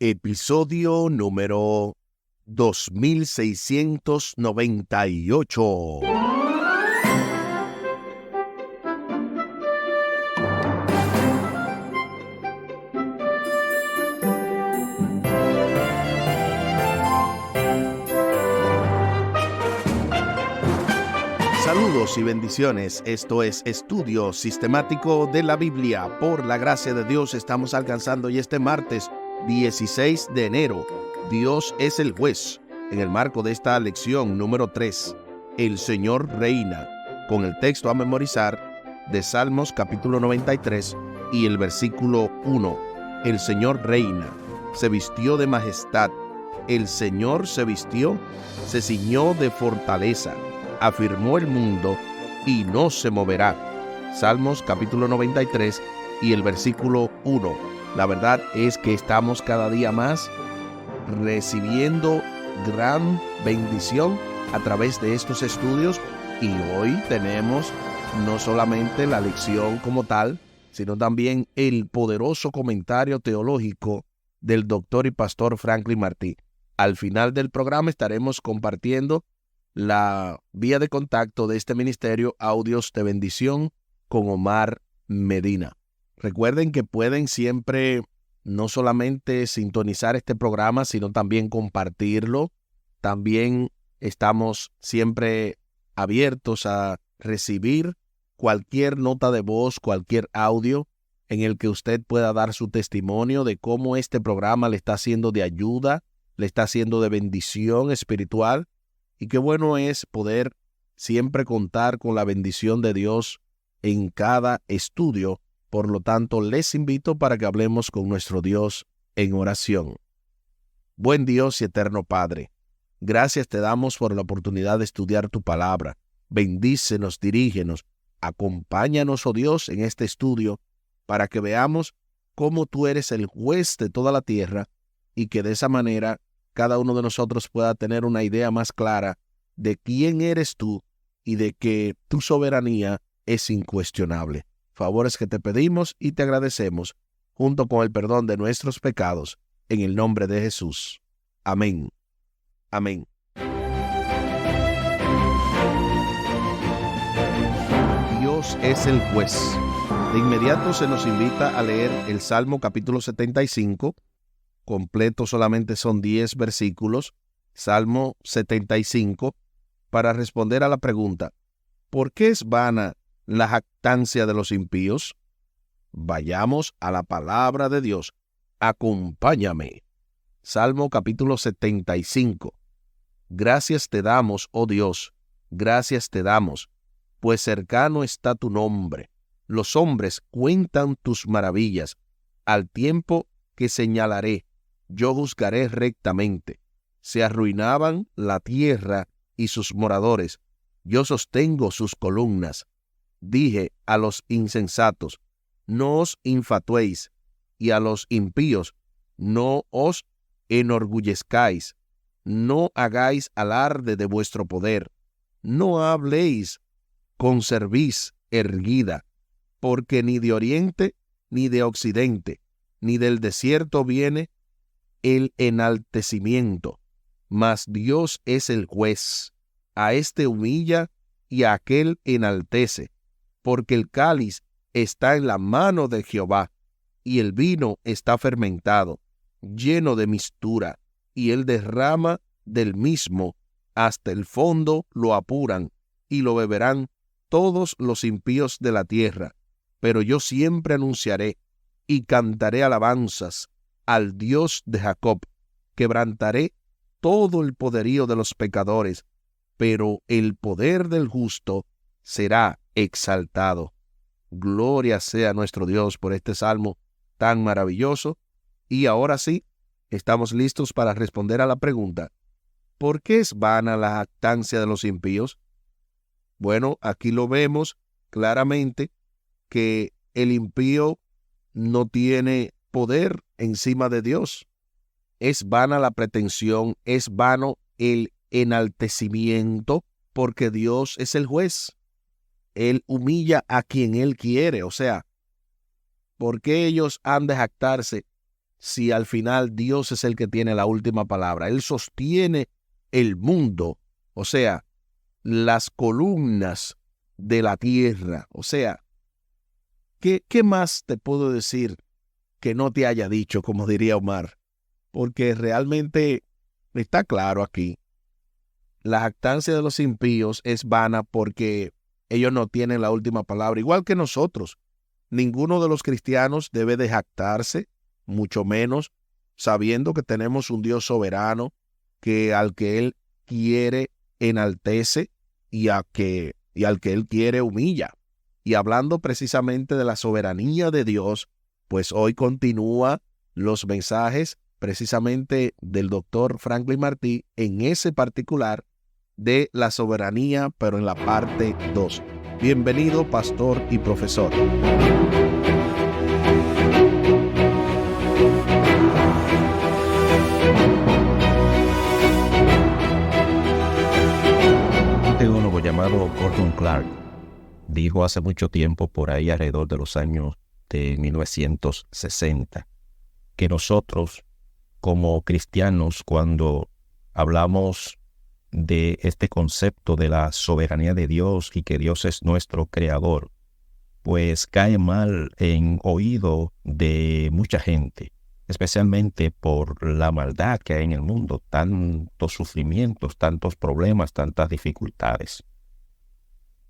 Episodio número 2698. Saludos y bendiciones. Esto es Estudio Sistemático de la Biblia. Por la gracia de Dios estamos alcanzando y este martes 16 de enero. Dios es el juez. En el marco de esta lección número 3, el Señor reina, con el texto a memorizar de Salmos capítulo 93 y el versículo 1. El Señor reina, se vistió de majestad. El Señor se vistió, se ciñó de fortaleza. Afirmó el mundo y no se moverá. Salmos capítulo 93 y el versículo 1. La verdad es que estamos cada día más recibiendo gran bendición a través de estos estudios, y hoy tenemos no solamente la lección como tal, sino también el poderoso comentario teológico del doctor y pastor Franklin Martí. Al final del programa estaremos compartiendo la vía de contacto de este ministerio, Audios de Bendición, con Omar Medina. Recuerden que pueden siempre no solamente sintonizar este programa, sino también compartirlo. También estamos siempre abiertos a recibir cualquier nota de voz, cualquier audio en el que usted pueda dar su testimonio de cómo este programa le está siendo de ayuda, le está siendo de bendición espiritual. Y qué bueno es poder siempre contar con la bendición de Dios en cada estudio. Por lo tanto, les invito para que hablemos con nuestro Dios en oración. Buen Dios y eterno Padre, gracias te damos por la oportunidad de estudiar tu palabra. Bendícenos, dirígenos, acompáñanos, oh Dios, en este estudio para que veamos cómo tú eres el juez de toda la tierra y que de esa manera cada uno de nosotros pueda tener una idea más clara de quién eres tú y de que tu soberanía es incuestionable. Favores que te pedimos y te agradecemos, junto con el perdón de nuestros pecados, en el nombre de Jesús. Amén. Amén. Dios es el juez. De inmediato se nos invita a leer el Salmo capítulo 75, completo solamente son 10 versículos, Salmo 75, para responder a la pregunta, ¿por qué es vana la jactancia de los impíos? Vayamos a la palabra de Dios. Acompáñame. Salmo capítulo 75. Gracias te damos, oh Dios, gracias te damos, pues cercano está tu nombre. Los hombres cuentan tus maravillas. Al tiempo que señalaré, yo juzgaré rectamente. Se arruinaban la tierra y sus moradores. Yo sostengo sus columnas. Dije a los insensatos, no os infatuéis, y a los impíos, no os enorgullezcáis. No hagáis alarde de vuestro poder. No habléis con cerviz erguida, porque ni de oriente, ni de occidente, ni del desierto viene el enaltecimiento, mas Dios es el juez. A este humilla y a aquel enaltece, porque el cáliz está en la mano de Jehová, y el vino está fermentado, lleno de mistura, y él derrama del mismo, hasta el fondo lo apuran, y lo beberán todos los impíos de la tierra. Pero yo siempre anunciaré y cantaré alabanzas al Dios de Jacob. Quebrantaré todo el poderío de los pecadores, pero el poder del justo será exaltado. Gloria sea nuestro Dios por este salmo tan maravilloso. Y ahora sí, estamos listos para responder a la pregunta, ¿por qué es vana la jactancia de los impíos? Bueno, aquí lo vemos claramente que el impío no tiene poder encima de Dios. Es vana la pretensión, es vano el enaltecimiento, porque Dios es el juez. Él humilla a quien Él quiere. O sea, ¿por qué ellos han de jactarse si al final Dios es el que tiene la última palabra? Él sostiene el mundo, o sea, las columnas de la tierra. O sea, ¿qué más te puedo decir que no te haya dicho, como diría Omar? Porque realmente está claro aquí. La jactancia de los impíos es vana porque ellos no tienen la última palabra, igual que nosotros. Ninguno de los cristianos debe de jactarse, mucho menos sabiendo que tenemos un Dios soberano que al que Él quiere enaltece y al que Él quiere humilla. Y hablando precisamente de la soberanía de Dios, pues hoy continúa los mensajes precisamente del doctor Franklin Martí en ese particular de la soberanía, pero en la parte 2. Bienvenido, pastor y profesor. Un teólogo llamado Gordon Clark dijo hace mucho tiempo, por ahí alrededor de los años de 1960, que nosotros como cristianos, cuando hablamos de este concepto de la soberanía de Dios y que Dios es nuestro creador, pues cae mal en oído de mucha gente, especialmente por la maldad que hay en el mundo, tantos sufrimientos, tantos problemas, tantas dificultades.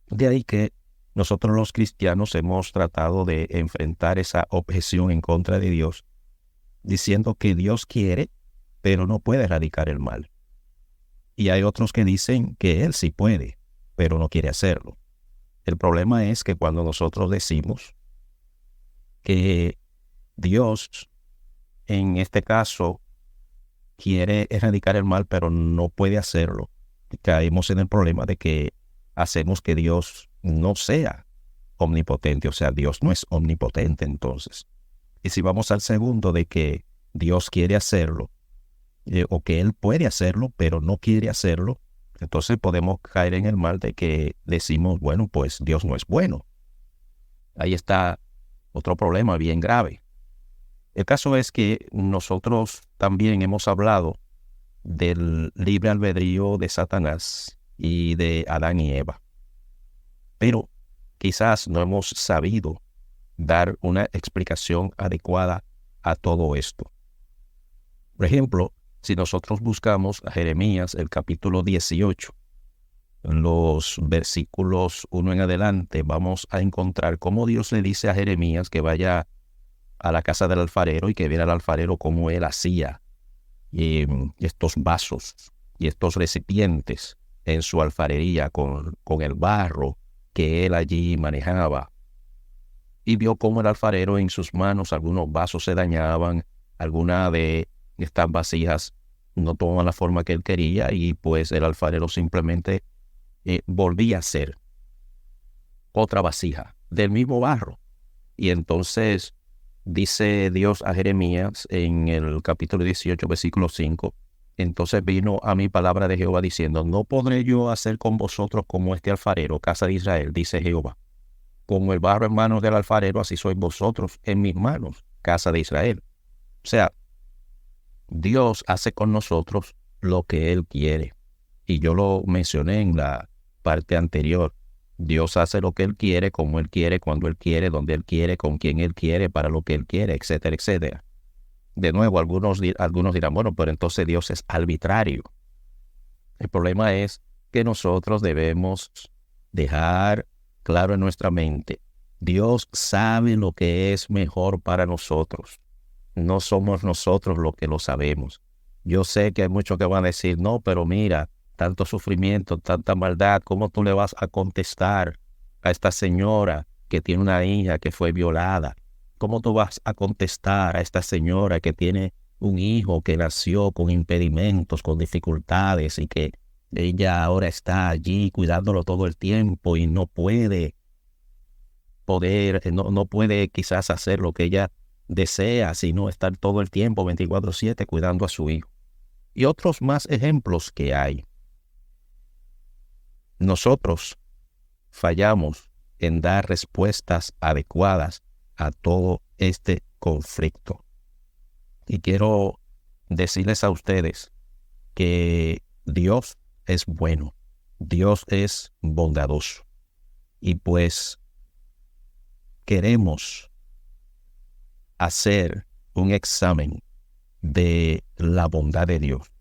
De ahí que nosotros los cristianos hemos tratado de enfrentar esa objeción en contra de Dios, diciendo que Dios quiere, pero no puede erradicar el mal. Y hay otros que dicen que Él sí puede, pero no quiere hacerlo. El problema es que cuando nosotros decimos que Dios, en este caso, quiere erradicar el mal, pero no puede hacerlo, caemos en el problema de que hacemos que Dios no sea omnipotente, o sea, Dios no es omnipotente entonces. Y si vamos al segundo de que Dios quiere hacerlo, o que Él puede hacerlo, pero no quiere hacerlo, entonces podemos caer en el mal de que decimos, bueno, pues Dios no es bueno. Ahí está otro problema bien grave. El caso es que nosotros también hemos hablado del libre albedrío de Satanás y de Adán y Eva. Pero quizás no hemos sabido dar una explicación adecuada a todo esto. Por ejemplo, si nosotros buscamos a Jeremías, el capítulo 18, en los versículos 1 en adelante, vamos a encontrar cómo Dios le dice a Jeremías que vaya a la casa del alfarero y que viera al alfarero cómo él hacía estos vasos y estos recipientes en su alfarería con el barro que él allí manejaba. Y vio cómo el alfarero en sus manos, algunos vasos se dañaban, alguna de estas vasijas no tomaban la forma que él quería y pues el alfarero simplemente volvía a hacer otra vasija del mismo barro. Y entonces dice Dios a Jeremías en el capítulo 18, versículo 5, entonces vino a mí palabra de Jehová diciendo, no podré yo hacer con vosotros como este alfarero, casa de Israel, dice Jehová. Como el barro en manos del alfarero, así sois vosotros en mis manos, casa de Israel. O sea, Dios hace con nosotros lo que Él quiere. Y yo lo mencioné en la parte anterior. Dios hace lo que Él quiere, como Él quiere, cuando Él quiere, donde Él quiere, con quien Él quiere, para lo que Él quiere, etcétera, etcétera. De nuevo, algunos dirán, bueno, pero entonces Dios es arbitrario. El problema es que nosotros debemos dejar claro en nuestra mente, Dios sabe lo que es mejor para nosotros. No somos nosotros los que lo sabemos. Yo sé que hay muchos que van a decir, no, pero mira, tanto sufrimiento, tanta maldad, ¿cómo tú le vas a contestar a esta señora que tiene una hija que fue violada? ¿Cómo tú vas a contestar a esta señora que tiene un hijo que nació con impedimentos, con dificultades y que ella ahora está allí cuidándolo todo el tiempo y no puede quizás hacer lo que ella desea, sino estar todo el tiempo 24/7 cuidando a su hijo? Y otros más ejemplos que hay. Nosotros fallamos en dar respuestas adecuadas a todo este conflicto. Y quiero decirles a ustedes que Dios es bueno, Dios es bondadoso. Y pues queremos hacer un examen de la bondad de Dios.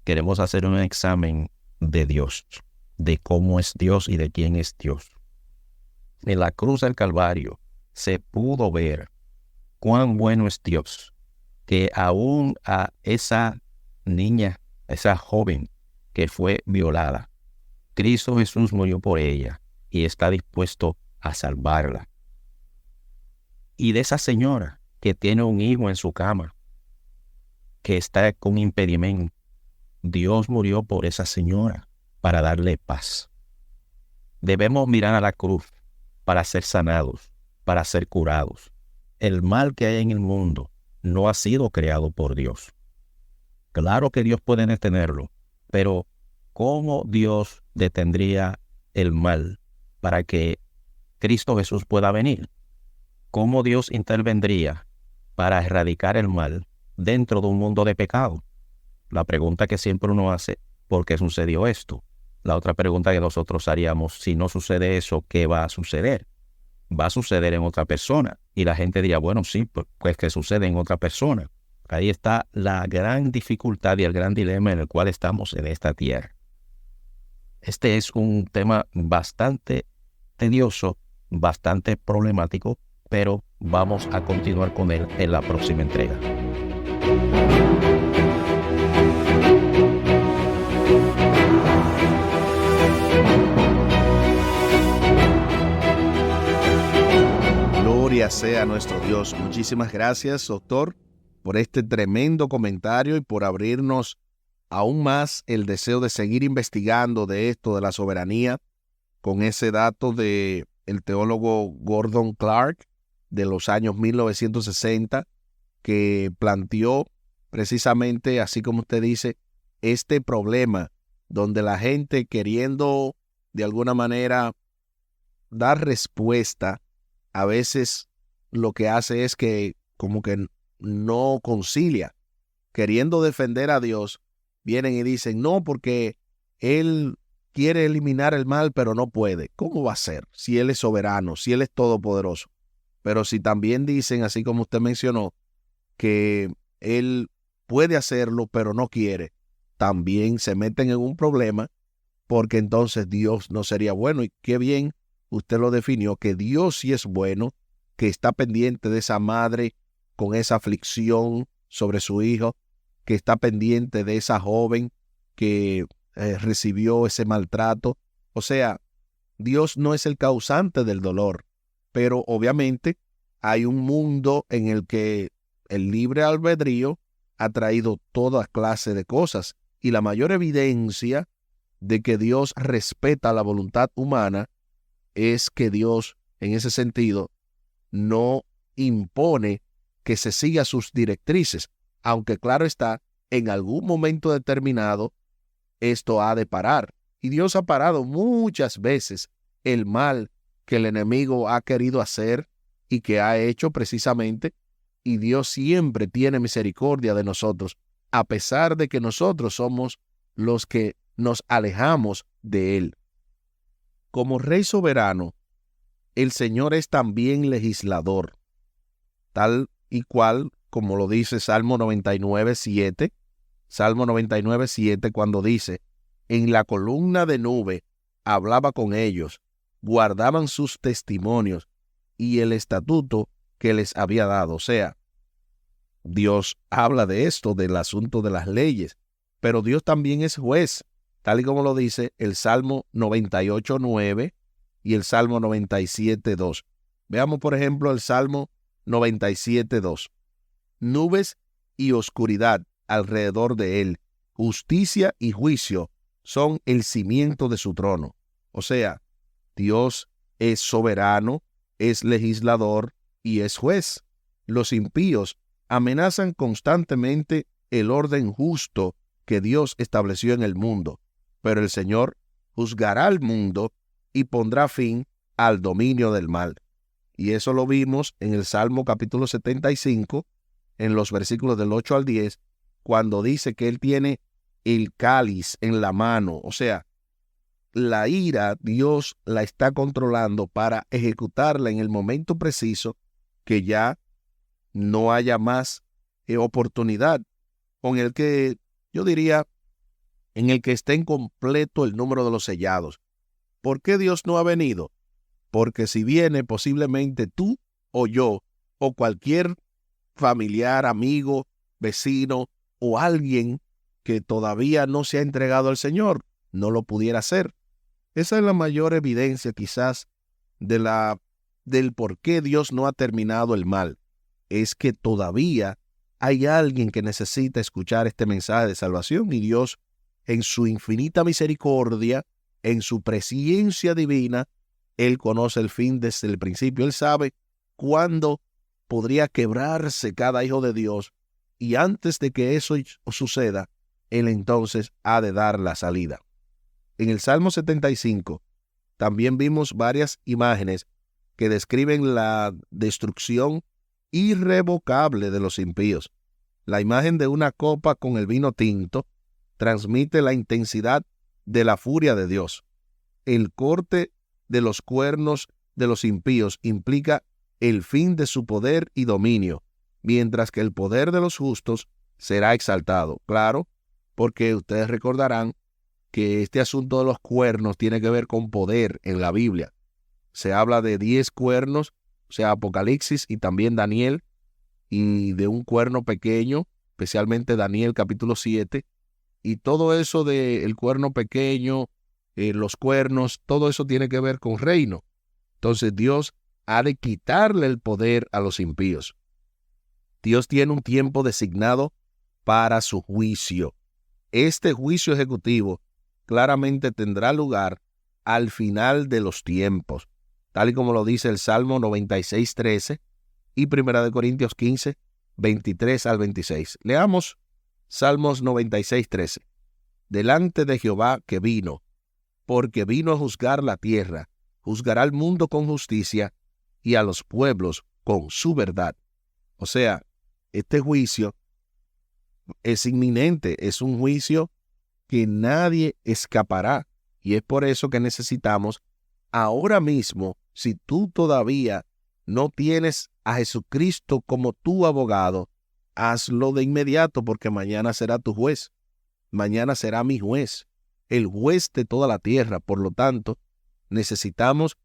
Queremos hacer un examen de Dios, de cómo es Dios y de quién es Dios. En la cruz del Calvario se pudo ver cuán bueno es Dios, que aún a esa niña, esa joven que fue violada, Cristo Jesús murió por ella y está dispuesto a salvarla. Y de esa señora que tiene un hijo en su cama, que está con impedimento, Dios murió por esa señora para darle paz. Debemos mirar a la cruz para ser sanados, para ser curados. El mal que hay en el mundo no ha sido creado por Dios. Claro que Dios puede detenerlo, pero ¿cómo Dios detendría el mal para que Cristo Jesús pueda venir? ¿Cómo Dios intervendría para erradicar el mal dentro de un mundo de pecado? La pregunta que siempre uno hace, ¿por qué sucedió esto? La otra pregunta que nosotros haríamos, si no sucede eso, ¿qué va a suceder? Va a suceder en otra persona. Y la gente diría, bueno, sí, pues que sucede en otra persona. Ahí está la gran dificultad y el gran dilema en el cual estamos en esta tierra. Este es un tema bastante tedioso, bastante problemático, pero vamos a continuar con él en la próxima entrega. Gloria sea nuestro Dios. Muchísimas gracias, doctor, por este tremendo comentario y por abrirnos aún más el deseo de seguir investigando de esto de la soberanía con ese dato de el teólogo Gordon Clark de los años 1960, que planteó precisamente, así como usted dice, este problema donde la gente, queriendo de alguna manera dar respuesta, a veces lo que hace es que como que no concilia. Queriendo defender a Dios, vienen y dicen, no, porque Él quiere eliminar el mal, pero no puede. ¿Cómo va a ser si Él es soberano, si Él es todopoderoso? Pero si también dicen, así como usted mencionó, que Él puede hacerlo, pero no quiere, también se meten en un problema, porque entonces Dios no sería bueno. Y qué bien usted lo definió, que Dios sí es bueno, que está pendiente de esa madre con esa aflicción sobre su hijo, que está pendiente de esa joven que recibió ese maltrato. O sea, Dios no es el causante del dolor, pero obviamente hay un mundo en el que el libre albedrío ha traído toda clase de cosas, y la mayor evidencia de que Dios respeta la voluntad humana es que Dios, en ese sentido, no impone que se siga sus directrices, aunque claro está, en algún momento determinado, esto ha de parar. Y Dios ha parado muchas veces el mal que el enemigo ha querido hacer y que ha hecho precisamente, y Dios siempre tiene misericordia de nosotros, a pesar de que nosotros somos los que nos alejamos de Él. Como Rey soberano, el Señor es también legislador, tal y cual como lo dice Salmo 99:7, Salmo 99:7, cuando dice, en la columna de nube hablaba con ellos, guardaban sus testimonios y el estatuto que les había dado. O sea, Dios habla de esto, del asunto de las leyes, pero Dios también es juez, tal y como lo dice el Salmo 98:9 y el Salmo 97:2. Veamos, por ejemplo, el Salmo 97:2. Nubes y oscuridad alrededor de él, justicia y juicio son el cimiento de su trono. O sea, Dios es soberano, es legislador y es juez. Los impíos amenazan constantemente el orden justo que Dios estableció en el mundo, pero el Señor juzgará al mundo y pondrá fin al dominio del mal. Y eso lo vimos en el Salmo capítulo 75, en los versículos del 8 al 10, cuando dice que él tiene el cáliz en la mano. O sea, la ira Dios la está controlando para ejecutarla en el momento preciso, que ya no haya más oportunidad, con el que yo diría en el que esté en completo el número de los sellados. ¿Por qué Dios no ha venido? Porque si viene, posiblemente tú o yo o cualquier familiar, amigo, vecino o alguien que todavía no se ha entregado al Señor no lo pudiera hacer. Esa es la mayor evidencia quizás del por qué Dios no ha terminado el mal. Es que todavía hay alguien que necesita escuchar este mensaje de salvación, y Dios, en su infinita misericordia, en su presciencia divina, Él conoce el fin desde el principio. Él sabe cuándo podría quebrarse cada hijo de Dios, y antes de que eso suceda, Él entonces ha de dar la salida. En el Salmo 75 también vimos varias imágenes que describen la destrucción irrevocable de los impíos. La imagen de una copa con el vino tinto transmite la intensidad de la furia de Dios. El corte de los cuernos de los impíos implica el fin de su poder y dominio, mientras que el poder de los justos será exaltado. Claro, porque ustedes recordarán que este asunto de los cuernos tiene que ver con poder en la Biblia. Se habla de 10 cuernos, o sea, Apocalipsis y también Daniel, y de un cuerno pequeño, especialmente Daniel capítulo 7, y todo eso del cuerno pequeño, los cuernos, todo eso tiene que ver con reino. Entonces Dios ha de quitarle el poder a los impíos. Dios tiene un tiempo designado para su juicio. Este juicio ejecutivo claramente tendrá lugar al final de los tiempos, tal y como lo dice el Salmo 96:13 y 1 Corintios 15, 23 al 26. Leamos Salmos 96:13. Delante de Jehová que vino, porque vino a juzgar la tierra, juzgará al mundo con justicia y a los pueblos con su verdad. O sea, este juicio es inminente, es un juicio que nadie escapará, y es por eso que necesitamos ahora mismo, si tú todavía no tienes a Jesucristo como tu abogado, hazlo de inmediato, porque mañana será tu juez, mañana será mi juez, el juez de toda la tierra. Por lo tanto, necesitamos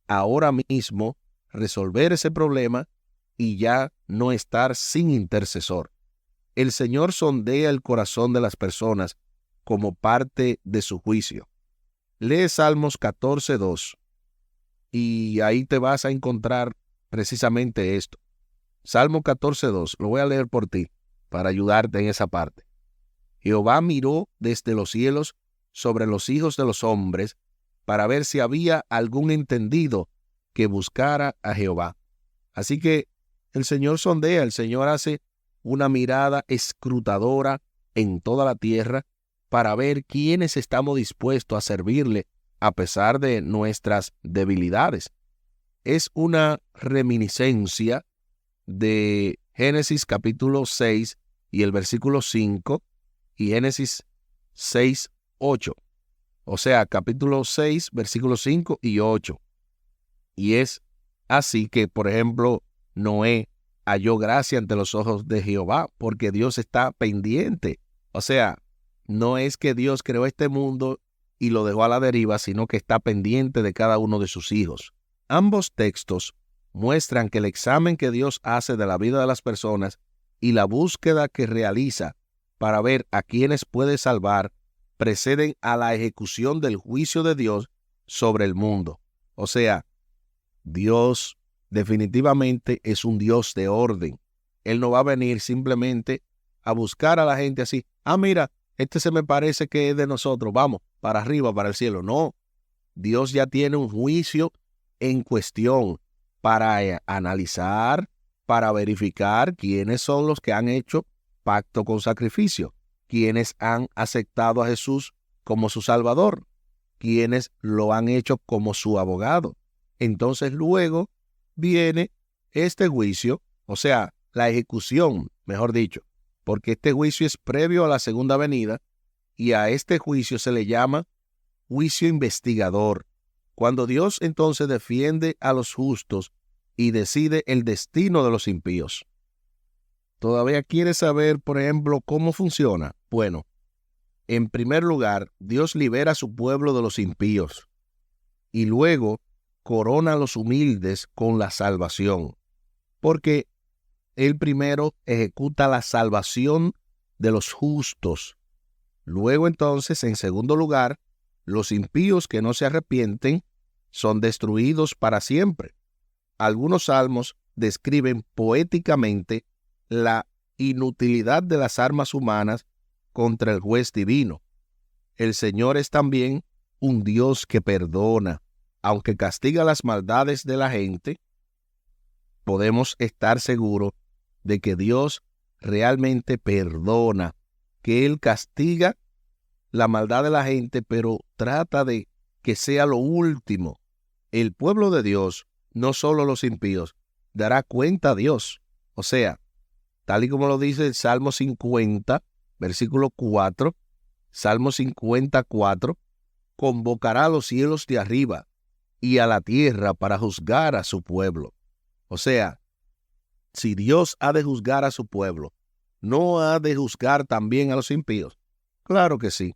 ahora mismo resolver ese problema y ya no estar sin intercesor. El Señor sondea el corazón de las personas como parte de su juicio. Lee Salmos 14:2 y ahí te vas a encontrar precisamente esto. Salmo 14:2, lo voy a leer por ti para ayudarte en esa parte. Jehová miró desde los cielos sobre los hijos de los hombres para ver si había algún entendido que buscara a Jehová. Así que el Señor sondea, el Señor hace una mirada escrutadora en toda la tierra para ver quiénes estamos dispuestos a servirle a pesar de nuestras debilidades. Es una reminiscencia de Génesis capítulo 6 y el versículo 5 y Génesis 6:8. O sea, capítulo 6, versículos 5 y 8. Y es así que, por ejemplo, Noé halló gracia ante los ojos de Jehová porque Dios está pendiente. O sea, no es que Dios creó este mundo y lo dejó a la deriva, sino que está pendiente de cada uno de sus hijos. Ambos textos muestran que el examen que Dios hace de la vida de las personas y la búsqueda que realiza para ver a quienes puede salvar preceden a la ejecución del juicio de Dios sobre el mundo. O sea, Dios definitivamente es un Dios de orden. Él no va a venir simplemente a buscar a la gente así. Mira, este se me parece que es de nosotros, vamos, para arriba, para el cielo. No, Dios ya tiene un juicio en cuestión para analizar, para verificar quiénes son los que han hecho pacto con sacrificio, quienes han aceptado a Jesús como su Salvador, quienes lo han hecho como su abogado. Entonces luego viene este juicio, o sea, la ejecución, mejor dicho, porque este juicio es previo a la segunda venida y a este juicio se le llama juicio investigador. Cuando Dios entonces defiende a los justos y decide el destino de los impíos. ¿Todavía quieres saber, por ejemplo, cómo funciona? Bueno, en primer lugar, Dios libera a su pueblo de los impíos y luego corona a los humildes con la salvación, porque Él primero ejecuta la salvación de los justos. Luego entonces, en segundo lugar, los impíos que no se arrepienten son destruidos para siempre. Algunos salmos describen poéticamente la inutilidad de las armas humanas contra el juez divino. El Señor es también un Dios que perdona. Aunque castiga las maldades de la gente, podemos estar seguros de que Dios realmente perdona, que Él castiga la maldad de la gente, pero trata de que sea lo último. El pueblo de Dios, no solo los impíos, dará cuenta a Dios. O sea, tal y como lo dice el Salmo 50, versículo 4, Salmo 54, convocará a los cielos de arriba y a la tierra para juzgar a su pueblo. O sea, si Dios ha de juzgar a su pueblo, ¿no ha de juzgar también a los impíos? Claro que sí.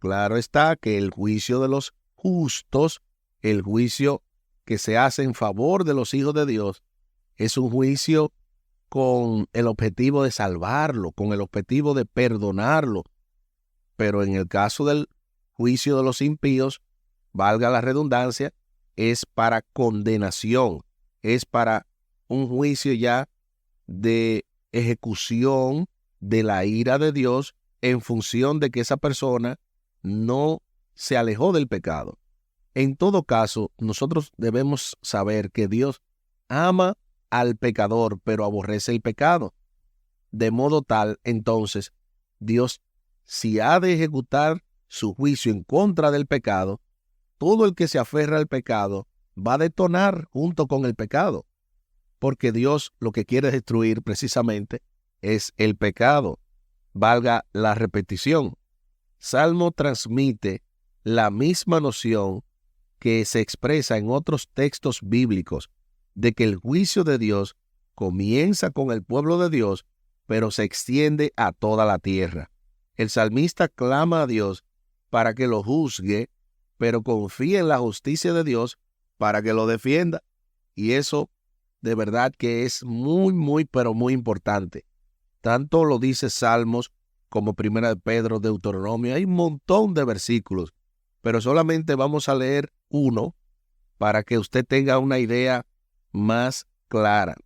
Claro está que el juicio de los justos, el juicio que se hace en favor de los hijos de Dios, es un juicio con el objetivo de salvarlo, con el objetivo de perdonarlo. Pero en el caso del juicio de los impíos, valga la redundancia, es para condenación, es para un juicio ya de ejecución de la ira de Dios en función de que esa persona no se alejó del pecado. En todo caso, nosotros debemos saber que Dios ama al pecador, pero aborrece el pecado. De modo tal, entonces, Dios, si ha de ejecutar su juicio en contra del pecado, todo el que se aferra al pecado va a detonar junto con el pecado, porque Dios lo que quiere destruir precisamente es el pecado. Valga la repetición. Salmo transmite la misma noción que se expresa en otros textos bíblicos de que el juicio de Dios comienza con el pueblo de Dios, pero se extiende a toda la tierra. El salmista clama a Dios para que lo juzgue, pero confía en la justicia de Dios para que lo defienda. Y eso de verdad que es muy, pero muy importante. Tanto lo dice Salmos como Primera de Pedro, Deuteronomio. Hay un montón de versículos, pero solamente vamos a leer uno para que usted tenga una idea más clara.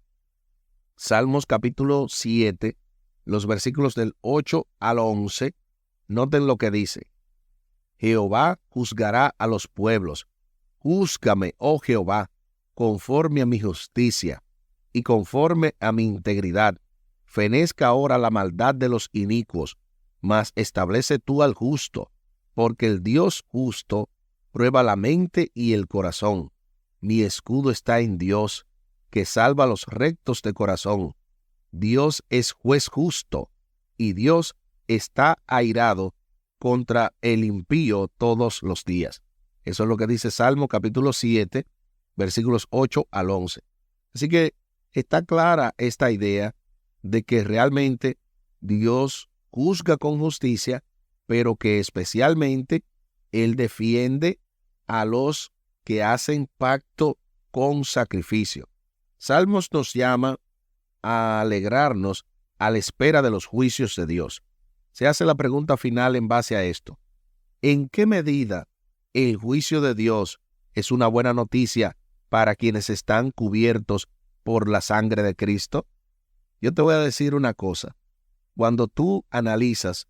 Salmos capítulo 7, los versículos del 8 al 11. Noten lo que dice. Jehová juzgará a los pueblos. Júzgame, oh Jehová, conforme a mi justicia y conforme a mi integridad. Fenezca ahora la maldad de los inicuos, mas establece tú al justo, porque el Dios justo prueba la mente y el corazón. Mi escudo está en Dios, que salva a los rectos de corazón. Dios es juez justo, y Dios está airado contra el impío todos los días. Eso es lo que dice Salmo capítulo 7, versículos 8 al 11. Así que está clara esta idea de que realmente Dios juzga con justicia, pero que especialmente Él defiende a los que hacen pacto con sacrificio. Salmos nos llama a alegrarnos a la espera de los juicios de Dios. Se hace la pregunta final en base a esto. ¿En qué medida el juicio de Dios es una buena noticia para quienes están cubiertos por la sangre de Cristo? Yo te voy a decir una cosa. Cuando tú analizas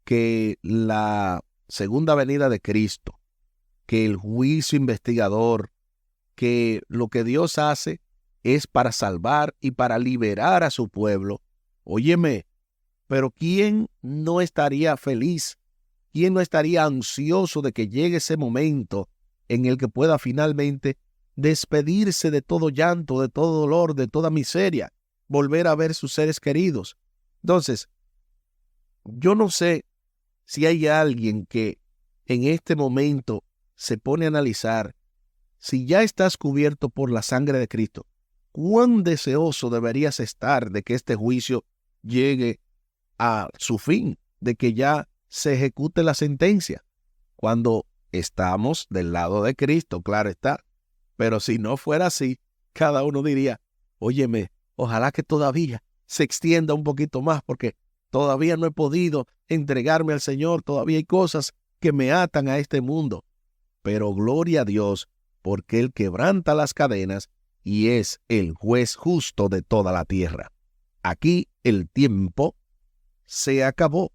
que la segunda venida de Cristo, que el juicio investigador, que lo que Dios hace es para salvar y para liberar a su pueblo, óyeme, pero ¿quién no estaría feliz? ¿Quién no estaría ansioso de que llegue ese momento en el que pueda finalmente despedirse de todo llanto, de todo dolor, de toda miseria? volver a ver sus seres queridos. Entonces, yo no sé si hay alguien que en este momento se pone a analizar si ya estás cubierto por la sangre de Cristo. ¿Cuán deseoso deberías estar de que este juicio llegue a su fin, de que ya se ejecute la sentencia? Cuando estamos del lado de Cristo, claro está. Pero si no fuera así, cada uno diría, óyeme, ojalá que todavía se extienda un poquito más, porque todavía no he podido entregarme al Señor, todavía hay cosas que me atan a este mundo. Pero gloria a Dios, porque Él quebranta las cadenas y es el juez justo de toda la tierra. Aquí el tiempo se acabó.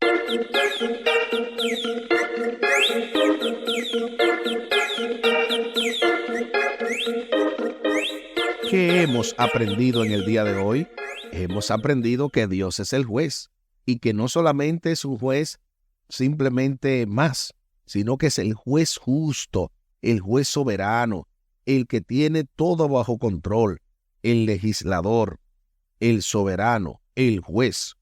¿Qué hemos aprendido en el día de hoy? Hemos aprendido que Dios es el juez y que no solamente es un juez simplemente más, sino que es el juez justo, el juez soberano, el que tiene todo bajo control, el legislador, el soberano, el juez.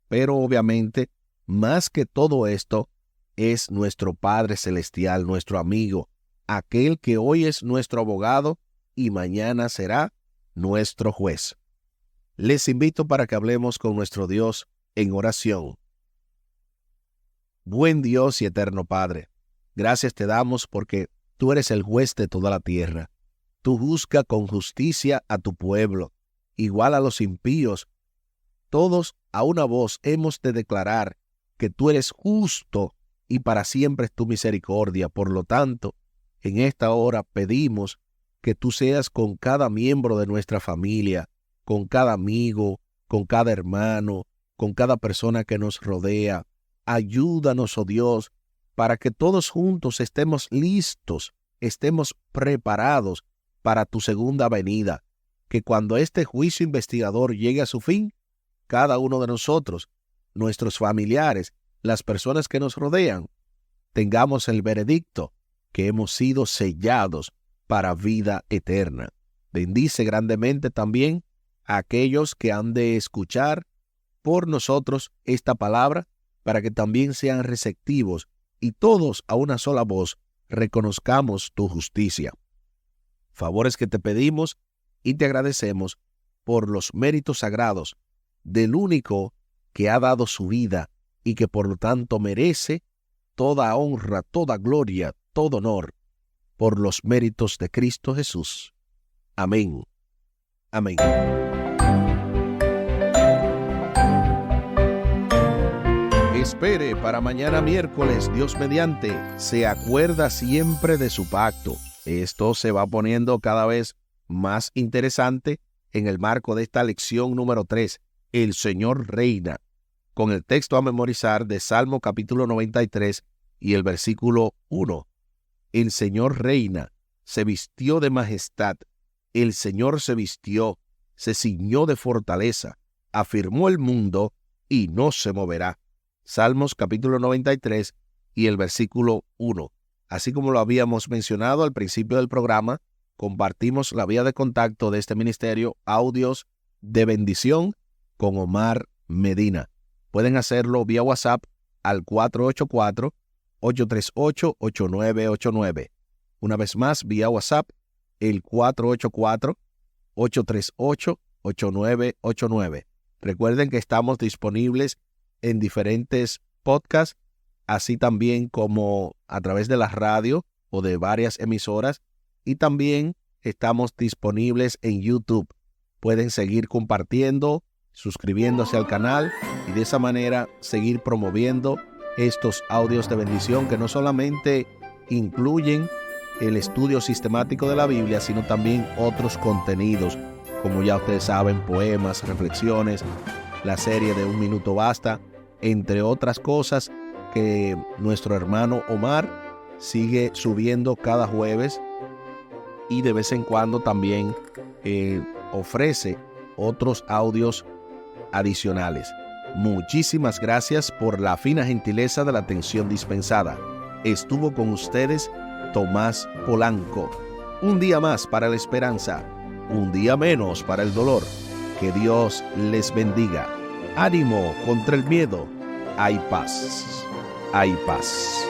Pero obviamente, más que todo esto, es nuestro Padre Celestial, nuestro amigo, aquel que hoy es nuestro abogado y mañana será nuestro juez. Les invito para que hablemos con nuestro Dios en oración. Buen Dios y eterno Padre, gracias te damos porque tú eres el juez de toda la tierra. Tú juzgas con justicia a tu pueblo, igual a los impíos. Todos a una voz hemos de declarar que tú eres justo y para siempre es tu misericordia. Por lo tanto, en esta hora pedimos que tú seas con cada miembro de nuestra familia, con cada amigo, con cada hermano, con cada persona que nos rodea. Ayúdanos, oh Dios, para que todos juntos estemos listos, estemos preparados para tu segunda venida, que cuando este juicio investigador llegue a su fin, cada uno de nosotros, nuestros familiares, las personas que nos rodean, tengamos el veredicto que hemos sido sellados para vida eterna. Bendice grandemente también a aquellos que han de escuchar por nosotros esta palabra, para que también sean receptivos y todos a una sola voz reconozcamos tu justicia. Favores que te pedimos y te agradecemos por los méritos sagrados del único que ha dado su vida y que por lo tanto merece toda honra, toda gloria, todo honor, por los méritos de Cristo Jesús. Amén. Amén. Espere para mañana miércoles, Dios mediante, se acuerda siempre de su pacto. Esto se va poniendo cada vez más interesante en el marco de esta lección número 3, El Señor reina, con el texto a memorizar de Salmo capítulo 93 y el versículo 1. El Señor reina, se vistió de majestad, el Señor se vistió, se ciñó de fortaleza, afirmó el mundo y no se moverá. Salmos capítulo 93 y el versículo 1. Así como lo habíamos mencionado al principio del programa, compartimos la vía de contacto de este ministerio, Audios de Bendición, con Omar Medina. Pueden hacerlo vía WhatsApp al 484-838-8989. Una vez más, vía WhatsApp, el 484-838-8989. Recuerden que estamos disponibles en diferentes podcasts, así también como a través de la radio o de varias emisoras, y también estamos disponibles en YouTube. Pueden seguir compartiendo, suscribiéndose al canal y de esa manera seguir promoviendo estos audios de bendición que no solamente incluyen el estudio sistemático de la Biblia, sino también otros contenidos, como ya ustedes saben, poemas, reflexiones, la serie de Un Minuto Basta, entre otras cosas que nuestro hermano Omar sigue subiendo cada jueves y de vez en cuando también ofrece otros audios adicionales. Muchísimas gracias por la fina gentileza de la atención dispensada. Estuvo con ustedes Tomás Polanco. Un día más para la esperanza, un día menos para el dolor. Que Dios les bendiga. Ánimo contra el miedo. Hay paz. Hay paz.